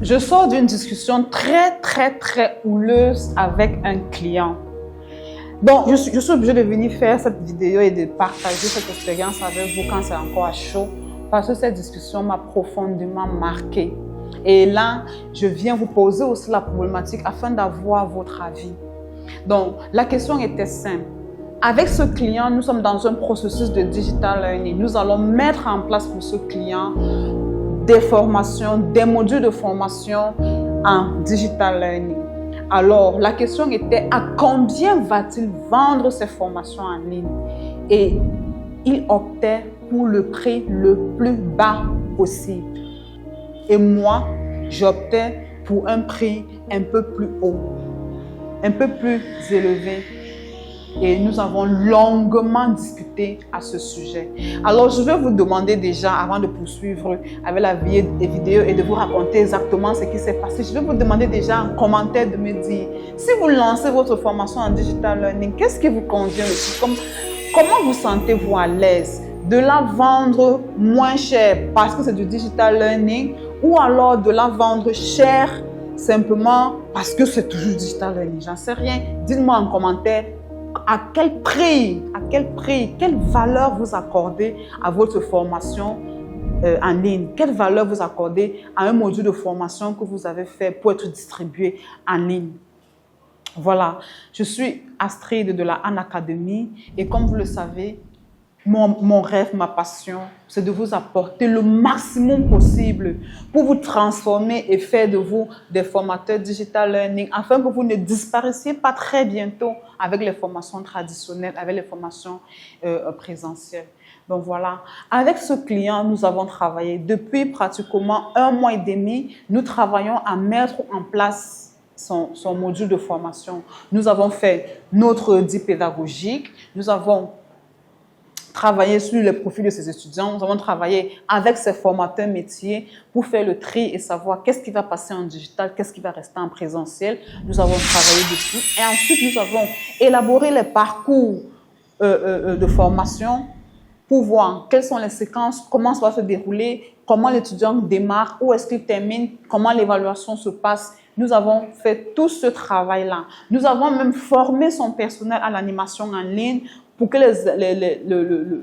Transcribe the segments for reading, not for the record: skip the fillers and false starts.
Je sors d'une discussion très houleuse avec un client. Donc, je suis obligée de venir faire cette vidéo et de partager cette expérience avec vous quand c'est encore à chaud, parce que cette discussion m'a profondément marquée. Et là, je viens vous poser aussi la problématique afin d'avoir votre avis. Donc, la question était simple. Avec ce client, nous sommes dans un processus de digital learning. Nous allons mettre en place pour ce client des formations, des modules de formation en digital learning. Alors, la question était à combien va-t-il vendre ces formations en ligne? Et il optait pour le prix le plus bas possible. Et moi, j'optais pour un prix un peu plus haut, un peu plus élevé. Et nous avons longuement discuté à ce sujet. Alors, je vais vous demander déjà, avant de poursuivre avec la vidéo et de vous raconter exactement ce qui s'est passé, je vais vous demander déjà en commentaire de me dire, si vous lancez votre formation en digital learning, qu'est-ce qui vous convient le plus? Comment vous sentez-vous à l'aise de la vendre moins cher parce que c'est du digital learning ou alors de la vendre cher simplement parce que c'est toujours digital learning? J'en sais rien. Dites-moi en commentaire. À quel prix, quelle valeur vous accordez à votre formation en ligne? Quelle valeur vous accordez à un module de formation que vous avez fait pour être distribué en ligne? Voilà, je suis Astrid de la Han Academy et comme vous le savez, mon rêve, ma passion, c'est de vous apporter le maximum possible pour vous transformer et faire de vous des formateurs digital learning afin que vous ne disparaissiez pas très bientôt avec les formations traditionnelles, avec les formations présentielles. Donc voilà, avec ce client, nous avons travaillé depuis pratiquement 1 mois et demi. Nous travaillons à mettre en place son module de formation. Nous avons fait notre audit pédagogique, nous avons travailler sur les profils de ces étudiants. Nous avons travaillé avec ces formateurs métiers pour faire le tri et savoir qu'est-ce qui va passer en digital, qu'est-ce qui va rester en présentiel. Nous avons travaillé dessus. Et ensuite, nous avons élaboré les parcours de formation pour voir quelles sont les séquences, comment ça va se dérouler, comment l'étudiant démarre, où est-ce qu'il termine, comment l'évaluation se passe. Nous avons fait tout ce travail-là. Nous avons même formé son personnel à l'animation en ligne pour que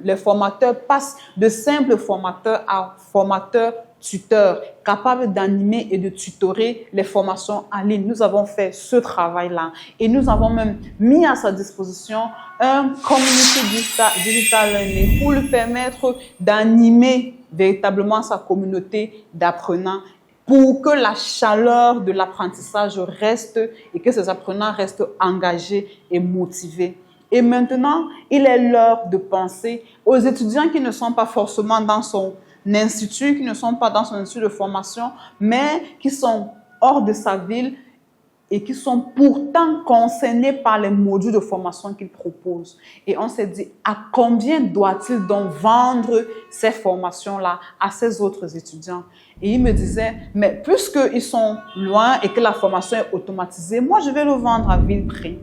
les formateurs passent de simples formateurs à formateurs tuteurs, capables d'animer et de tutorer les formations en ligne. Nous avons fait ce travail-là et nous avons même mis à sa disposition un community digital learning pour lui permettre d'animer véritablement sa communauté d'apprenants pour que la chaleur de l'apprentissage reste et que ces apprenants restent engagés et motivés. Et maintenant, il est l'heure de penser aux étudiants qui ne sont pas forcément dans son institut, qui ne sont pas dans son institut de formation, mais qui sont hors de sa ville et qui sont pourtant concernés par les modules de formation qu'il propose. Et on s'est dit, à combien doit-il donc vendre ces formations-là à ces autres étudiants? Et il me disait, mais puisqu'ils sont loin et que la formation est automatisée, moi je vais le vendre à vil prix.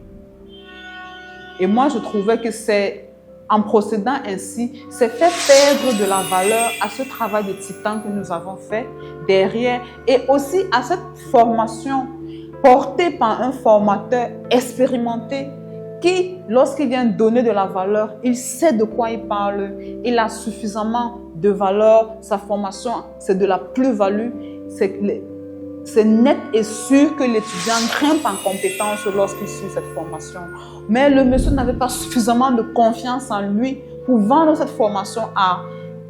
Et moi, je trouvais que c'est, en procédant ainsi, c'est faire perdre de la valeur à ce travail de titan que nous avons fait derrière et aussi à cette formation portée par un formateur expérimenté qui, lorsqu'il vient donner de la valeur, il sait de quoi il parle. Il a suffisamment de valeur. Sa formation, c'est de la plus-value. C'est net et sûr que l'étudiant grimpe en compétence lorsqu'il suit cette formation. Mais le monsieur n'avait pas suffisamment de confiance en lui pour vendre cette formation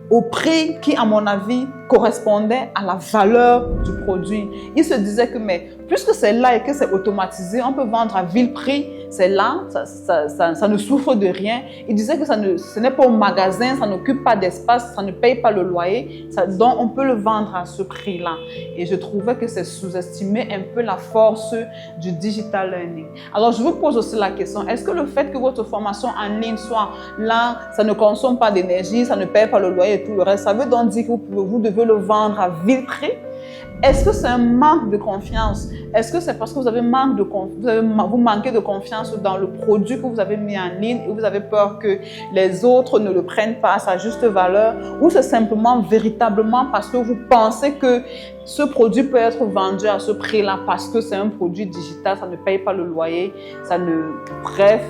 au prix qui, à mon avis, correspondait à la valeur du produit. Il se disait que, mais puisque c'est là et que c'est automatisé, on peut vendre à vil prix, c'est là, ça ne souffre de rien. Il disait que ce n'est pas au magasin, ça n'occupe pas d'espace, ça ne paye pas le loyer, donc on peut le vendre à ce prix-là. Et je trouvais que c'est sous-estimer un peu la force du digital learning. Alors je vous pose aussi la question, est-ce que le fait que votre formation en ligne soit là, ça ne consomme pas d'énergie, ça ne paye pas le loyer et tout le reste, ça veut donc dire que vous devez le vendre à vil prix? Est-ce que c'est un manque de confiance? Est-ce que c'est parce que vous manquez de confiance dans le produit que vous avez mis en ligne et vous avez peur que les autres ne le prennent pas à sa juste valeur? Ou c'est simplement véritablement parce que vous pensez que ce produit peut être vendu à ce prix-là parce que c'est un produit digital, ça ne paye pas le loyer, bref,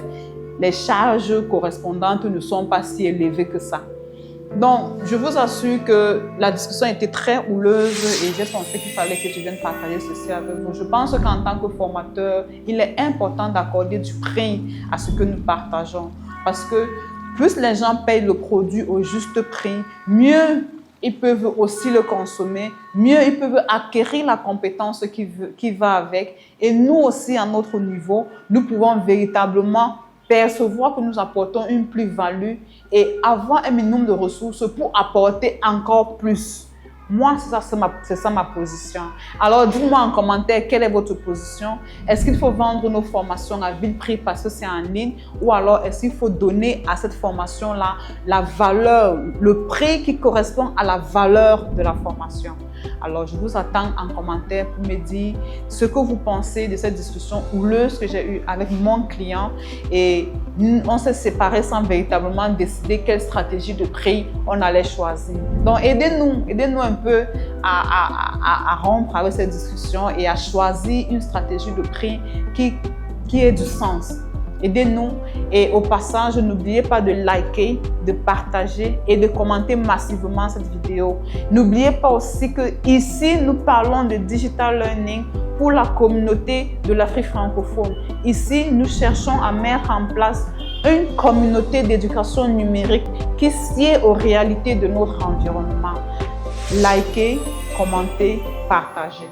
les charges correspondantes ne sont pas si élevées que ça. Donc, je vous assure que la discussion était très houleuse et j'ai pensé qu'il fallait que je vienne partager ceci avec vous. Je pense qu'en tant que formateur, il est important d'accorder du prix à ce que nous partageons. Parce que plus les gens payent le produit au juste prix, mieux ils peuvent aussi le consommer, mieux ils peuvent acquérir la compétence qui va avec. Et nous aussi, à notre niveau, nous pouvons véritablement percevoir que nous apportons une plus-value et avoir un minimum de ressources pour apporter encore plus. Moi, c'est ça ma position. Alors, dites-moi en commentaire quelle est votre position. Est-ce qu'il faut vendre nos formations à vil prix parce que c'est en ligne ou alors est-ce qu'il faut donner à cette formation-là la valeur, le prix qui correspond à la valeur de la formation? Alors, je vous attends en commentaire pour me dire ce que vous pensez de cette discussion houleuse que j'ai eue avec mon client et on s'est séparés sans véritablement décider quelle stratégie de prix on allait choisir. Donc, aidez-nous un peu à rompre avec cette discussion et à choisir une stratégie de prix qui ait du sens. Aidez-nous et au passage, n'oubliez pas de liker, de partager et de commenter massivement cette vidéo. N'oubliez pas aussi que ici, nous parlons de digital learning pour la communauté de l'Afrique francophone. Ici, nous cherchons à mettre en place une communauté d'éducation numérique qui sied aux réalités de notre environnement. Likez, commentez, partagez.